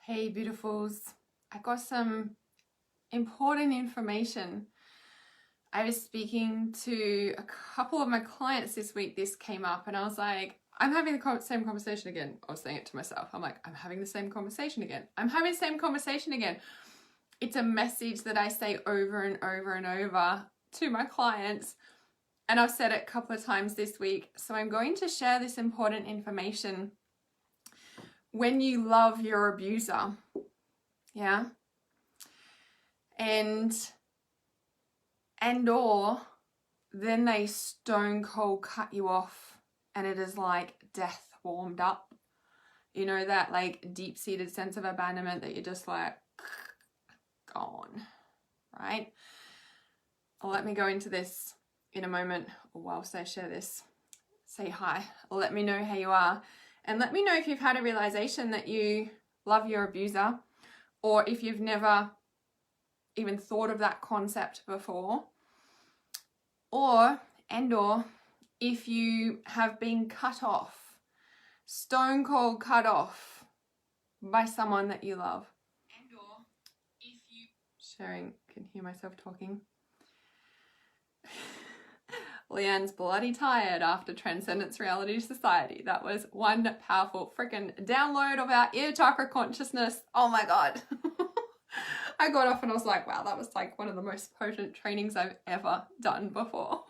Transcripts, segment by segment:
Hey beautifuls, I got some important information. I was speaking to a couple of my clients this week. This came up and I was like, I'm having the same conversation again. I was saying it to myself. I'm like, I'm having the same conversation again. I'm having the same conversation again. It's a message that I say over and over and over to my clients. And I've said it a couple of times this week. So I'm going to share this important information. When you love your abuser, yeah, or then they stone cold cut you off and it is like death warmed up. You know, that like deep-seated sense of abandonment that you're just like gone, right? Let me go into this in a moment, or whilst I share this. Say hi, or let me know how you are, and let me know if you've had a realization that you love your abuser, or if you've never even thought of that concept before, or if you have been cut off, stone cold cut off by someone that you love. And or if you can hear myself talking. Leanne's bloody tired after Transcendence Reality Society. That was one powerful freaking download of our ear chakra consciousness. Oh my God. I got off and I was like, wow, that was like one of the most potent trainings I've ever done before.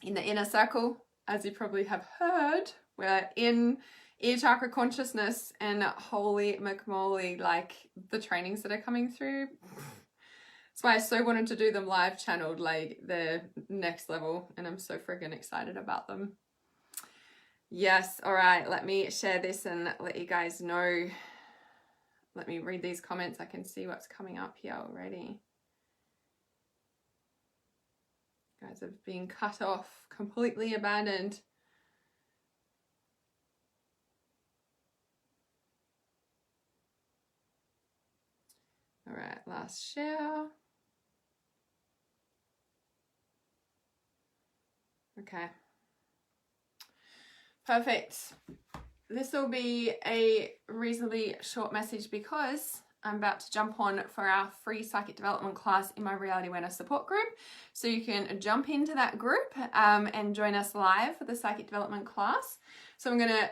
In the inner circle, as you probably have heard, we're in ear chakra consciousness, and holy McMoly, like the trainings that are coming through. That's why I so wanted to do them live channeled, like the next level, and I'm so freaking excited about them. Yes, all right, let me share this and let you guys know. Let me read these comments. I can see what's coming up here already. You guys have been cut off, completely abandoned. All right, last share. Okay. Perfect. This will be a reasonably short message because I'm about to jump on for our free psychic development class in my Reality Awareness support group. So you can jump into that group and join us live for the psychic development class. So I'm going to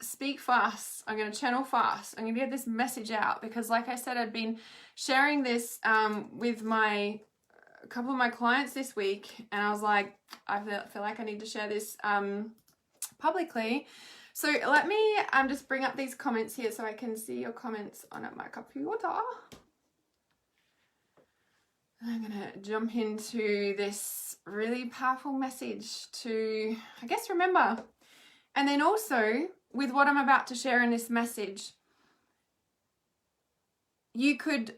speak fast. I'm going to channel fast. I'm going to get this message out because, like I said, I've been sharing this with a couple of my clients this week, and I was like, I feel like I need to share this publicly. So let me just bring up these comments here so I can see your comments on my computer. I'm gonna jump into this really powerful message to, I guess, remember. And then also, with what I'm about to share in this message, you could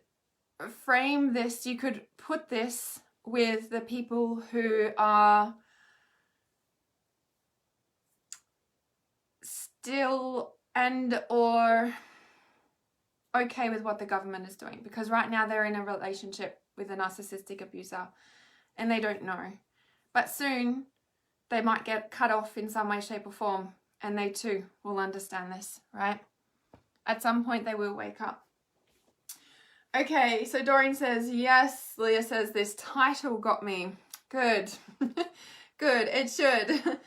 frame this, you could put this with the people who are still and or okay with what the government is doing, because right now they're in a relationship with a narcissistic abuser and they don't know, but soon they might get cut off in some way, shape or form, and they too will understand this, right? At some point they will wake up. Okay, so Doreen says yes. Leah says this title got me. Good. Good, it should.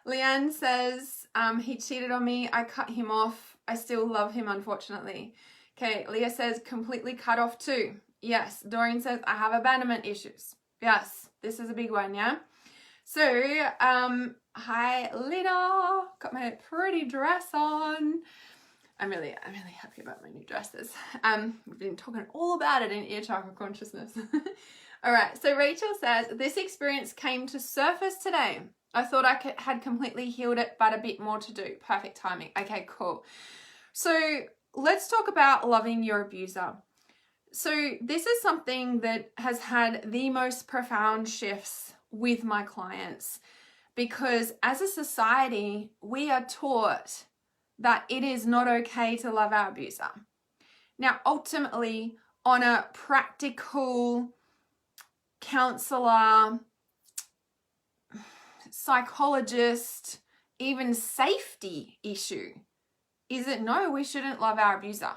Leanne says he cheated on me, I cut him off, I still love him unfortunately. Okay, Leah says completely cut off too. Yes. Doreen says I have abandonment issues. Yes, this is a big one, yeah? So, hi Lita, got my pretty dress on. I'm really happy about my new dresses. We've been talking all about it in Ear Chakra Consciousness. All right, so Rachel says, this experience came to surface today. I thought I had completely healed it, but a bit more to do. Perfect timing. Okay, cool. So let's talk about loving your abuser. So this is something that has had the most profound shifts with my clients, because as a society, we are taught that it is not okay to love our abuser. Now, ultimately, on a practical counselor, psychologist, even safety issue, is that no, we shouldn't love our abuser,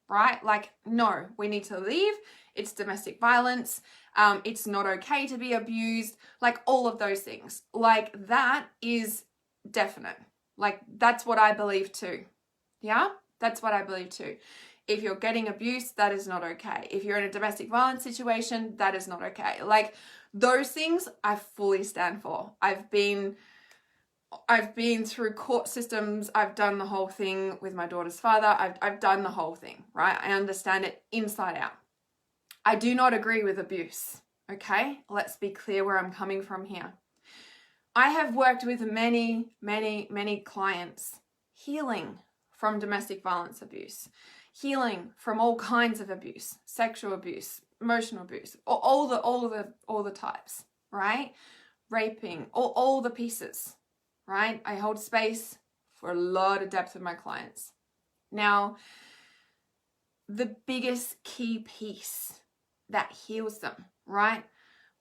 right? Like, no, we need to leave. It's domestic violence. It's not okay to be abused. Like, all of those things. Like, that is definite. Like, that's what I believe too. Yeah, that's what I believe too. If you're getting abused, that is not okay. If you're in a domestic violence situation, that is not okay. Like, those things I fully stand for. I've been through court systems. I've done the whole thing with my daughter's father. I've done the whole thing, right? I understand it inside out. I do not agree with abuse, okay? Let's be clear where I'm coming from here. I have worked with many, many, many clients healing from domestic violence abuse, healing from all kinds of abuse, sexual abuse, emotional abuse, all the types, right? Raping, all the pieces, right? I hold space for a lot of depth with my clients. Now, the biggest key piece that heals them, right?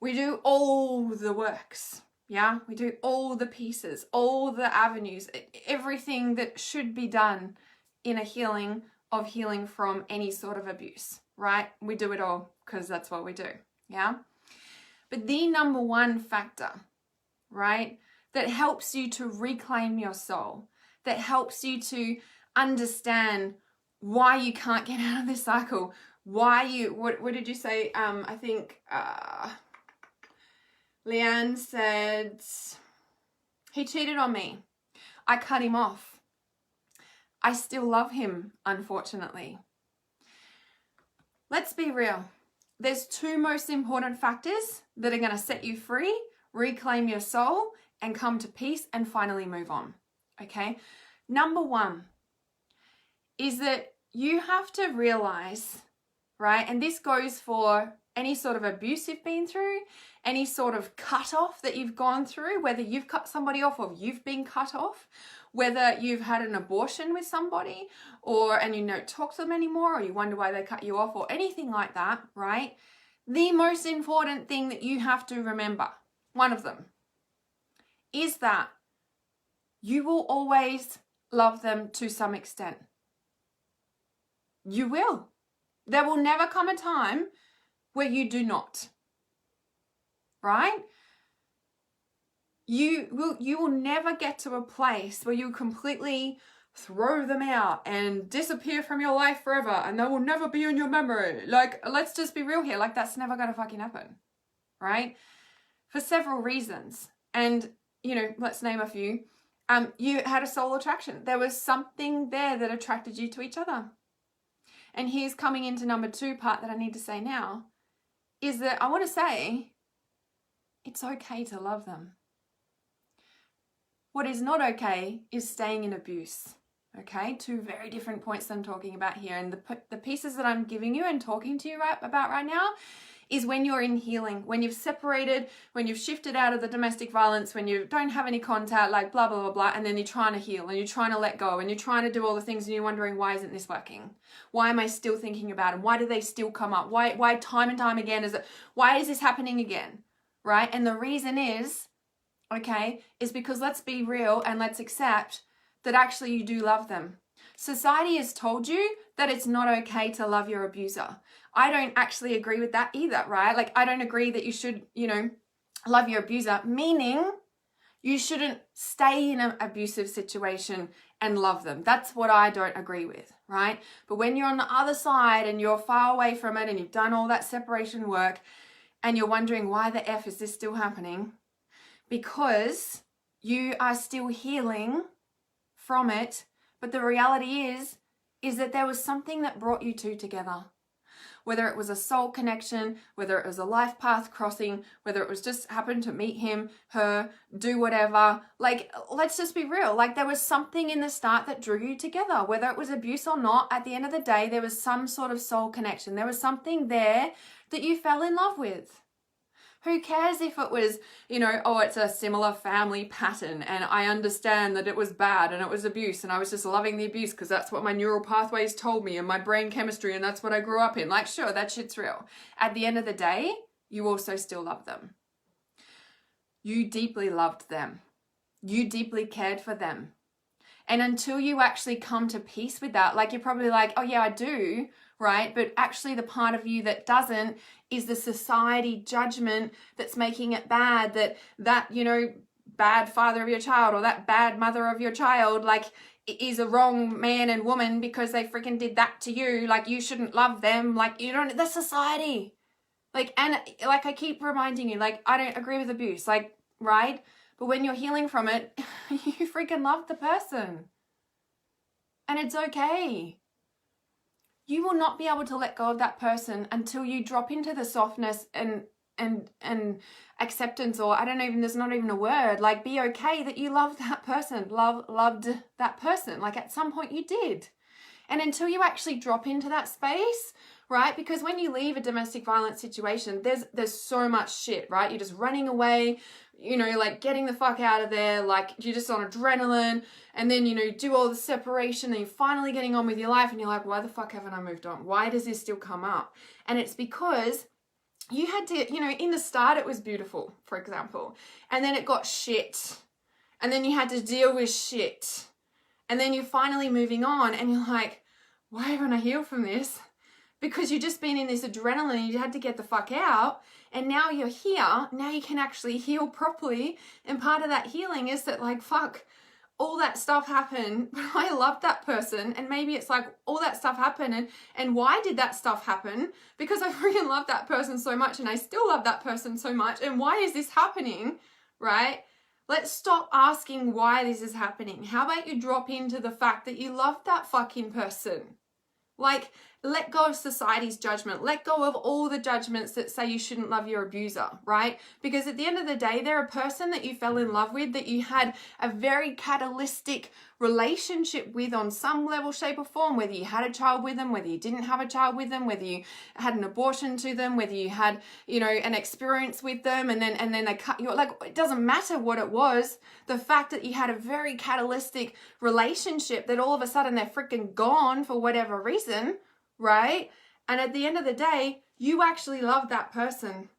We do all the works, yeah? We do all the pieces, all the avenues, everything that should be done in a healing from any sort of abuse, right? We do it all because that's what we do, yeah? But the number one factor, right, that helps you to reclaim your soul, that helps you to understand why you can't get out of this cycle, why you, what did you say? I think Leanne said, he cheated on me. I cut him off. I still love him, unfortunately. Let's be real. There's two most important factors that are going to set you free, reclaim your soul, and come to peace and finally move on, okay? Number one is that you have to realize, right, and this goes for any sort of abuse you've been through, any sort of cut off that you've gone through, whether you've cut somebody off or you've been cut off, whether you've had an abortion with somebody and you don't talk to them anymore, or you wonder why they cut you off, or anything like that, right? The most important thing that you have to remember, one of them, is that you will always love them to some extent. You will. There will never come a time where you do not, right? You will never get to a place where you completely throw them out and disappear from your life forever and they will never be in your memory. Like, let's just be real here. Like, that's never going to fucking happen, right? For several reasons. And, you know, let's name a few. You had a soul attraction. There was something there that attracted you to each other. And here's coming into number two part that I need to say now, is that I want to say it's okay to love them. What is not okay is staying in abuse, okay? Two very different points that I'm talking about here. And the pieces that I'm giving you and talking to you about right now is when you're in healing, when you've separated, when you've shifted out of the domestic violence, when you don't have any contact, like blah, blah, blah, blah, and then you're trying to heal and you're trying to let go and you're trying to do all the things and you're wondering, why isn't this working? Why am I still thinking about them? Why do they still come up? Why time and time again why is this happening again, right? And the reason is, okay, is because let's be real and let's accept that actually you do love them. Society has told you that it's not okay to love your abuser. I don't actually agree with that either, right? Like, I don't agree that you should, love your abuser, meaning you shouldn't stay in an abusive situation and love them. That's what I don't agree with, right? But when you're on the other side and you're far away from it and you've done all that separation work and you're wondering, why the F is this still happening? Because you are still healing from it. But the reality is that there was something that brought you two together. Whether it was a soul connection, whether it was a life path crossing, whether it was just happened to meet him, her, do whatever. Like, let's just be real. Like, there was something in the start that drew you together. Whether it was abuse or not, at the end of the day, there was some sort of soul connection. There was something there that you fell in love with. Who cares if it was, it's a similar family pattern and I understand that it was bad and it was abuse and I was just loving the abuse because that's what my neural pathways told me and my brain chemistry and that's what I grew up in. Like, sure, that shit's real. At the end of the day, you also still love them. You deeply loved them. You deeply cared for them. And until you actually come to peace with that, like you're probably like, oh yeah, I do, right? But actually the part of you that doesn't is the society judgment that's making it bad, that, you know, bad father of your child or that bad mother of your child, like, is a wrong man and woman because they freaking did that to you. Like, you shouldn't love them. Like, you don't, that's society. Like, and like I keep reminding you, like, I don't agree with abuse, like, right? But when you're healing from it, you freaking love the person. And it's okay. You will not be able to let go of that person until you drop into the softness and acceptance, or I don't even, there's not even a word, like, be okay that you love that person, loved that person. Like, at some point you did. And until you actually drop into that space, right? Because when you leave a domestic violence situation, there's so much shit, right? You're just running away, you know, like getting the fuck out of there, like you're just on adrenaline, and then, you know, you do all the separation, and you're finally getting on with your life, and you're like, why the fuck haven't I moved on? Why does this still come up? And it's because you had to, you know, in the start it was beautiful, for example, and then it got shit, and then you had to deal with shit, and then you're finally moving on, and you're like, why haven't I healed from this? Because you've just been in this adrenaline, you had to get the fuck out, and now you're here, now you can actually heal properly, and part of that healing is that, like, fuck, all that stuff happened, but I loved that person, and maybe it's like, all that stuff happened, and why did that stuff happen? Because I freaking love that person so much, and I still love that person so much, and why is this happening, right? Let's stop asking why this is happening. How about you drop into the fact that you love that fucking person? Like, let go of society's judgment. Let go of all the judgments that say you shouldn't love your abuser, right? Because at the end of the day, they're a person that you fell in love with, that you had a very catalytic relationship with on some level, shape, or form, whether you had a child with them, whether you didn't have a child with them, whether you had an abortion to them, whether you had, you know, an experience with them, and then they cut you, like, it doesn't matter what it was. The fact that you had a very catalytic relationship, that all of a sudden they're freaking gone for whatever reason, right? And at the end of the day, you actually love that person.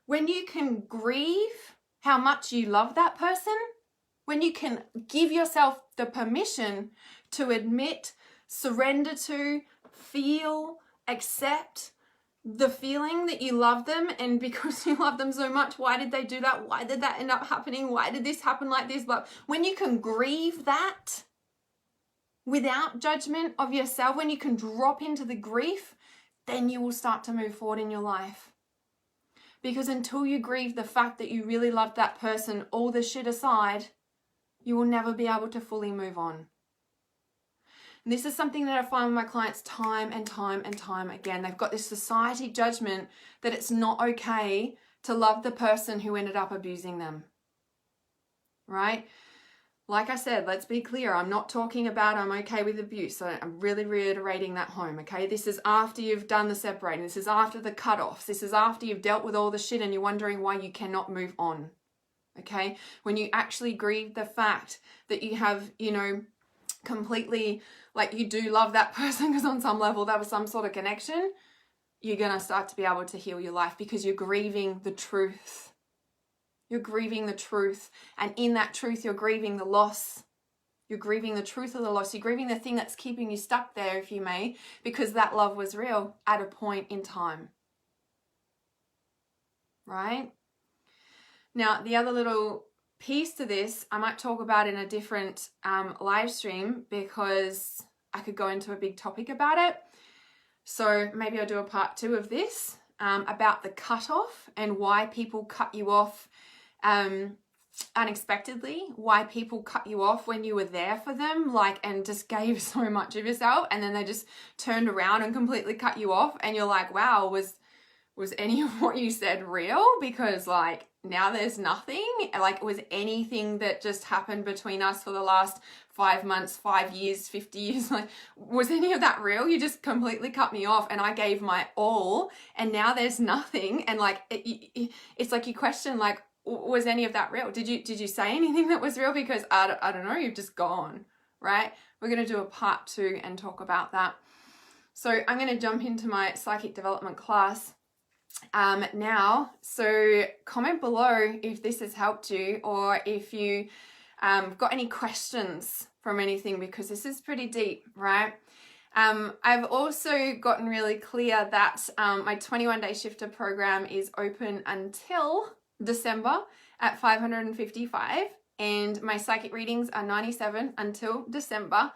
When you can grieve how much you love that person, when you can give yourself the permission to admit, surrender to, feel, accept the feeling that you love them, and because you love them so much, why did they do that? Why did that end up happening? Why did this happen like this? But when you can grieve that without judgment of yourself, when you can drop into the grief, then you will start to move forward in your life. Because until you grieve the fact that you really loved that person, all the shit aside, you will never be able to fully move on. And this is something that I find with my clients time and time and time again. They've got this society judgment that it's not okay to love the person who ended up abusing them, right? Like I said, let's be clear. I'm not talking about I'm okay with abuse. So I'm really reiterating that home, okay? This is after you've done the separating. This is after the cutoffs. This is after you've dealt with all the shit and you're wondering why you cannot move on, okay? When you actually grieve the fact that you have, you know, completely, like, you do love that person because on some level there was some sort of connection, you're going to start to be able to heal your life because you're grieving the truth. You're grieving the truth. And in that truth, you're grieving the loss. You're grieving the truth of the loss. You're grieving the thing that's keeping you stuck there, if you may, because that love was real at a point in time. Right? Now, the other little piece to this, I might talk about in a different live stream, because I could go into a big topic about it. So maybe I'll do a part 2 of this about the cutoff and why people cut you off unexpectedly, why people cut you off when you were there for them, like, and just gave so much of yourself, and then they just turned around and completely cut you off, and you're like, wow, was any of what you said real? Because, like, now there's nothing. Like, was anything that just happened between us for the last 5 months, 5 years, 50 years, like, was any of that real? You just completely cut me off and I gave my all, and now there's nothing. And like, it's like you question, like, was any of that real? Did you say anything that was real? Because I don't know, you've just gone, right? We're going to do a part 2 and talk about that. So I'm going to jump into my psychic development class now. So comment below if this has helped you, or if you got any questions from anything, because this is pretty deep, right? I've also gotten really clear that my 21-day shifter program is open until December at $555, and my psychic readings are $97 until December.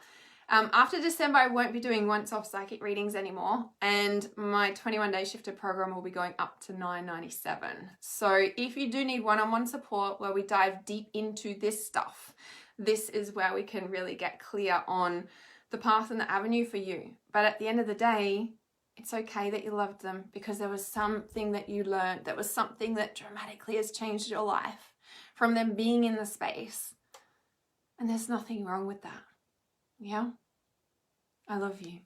After December, I won't be doing once-off psychic readings anymore, and my 21-day shifter program will be going up to $997. So if you do need one-on-one support where we dive deep into this stuff, this is where we can really get clear on the path and the avenue for you. But at the end of the day, it's okay that you loved them, because there was something that you learned, there was something that dramatically has changed your life from them being in the space. And there's nothing wrong with that. Yeah? I love you.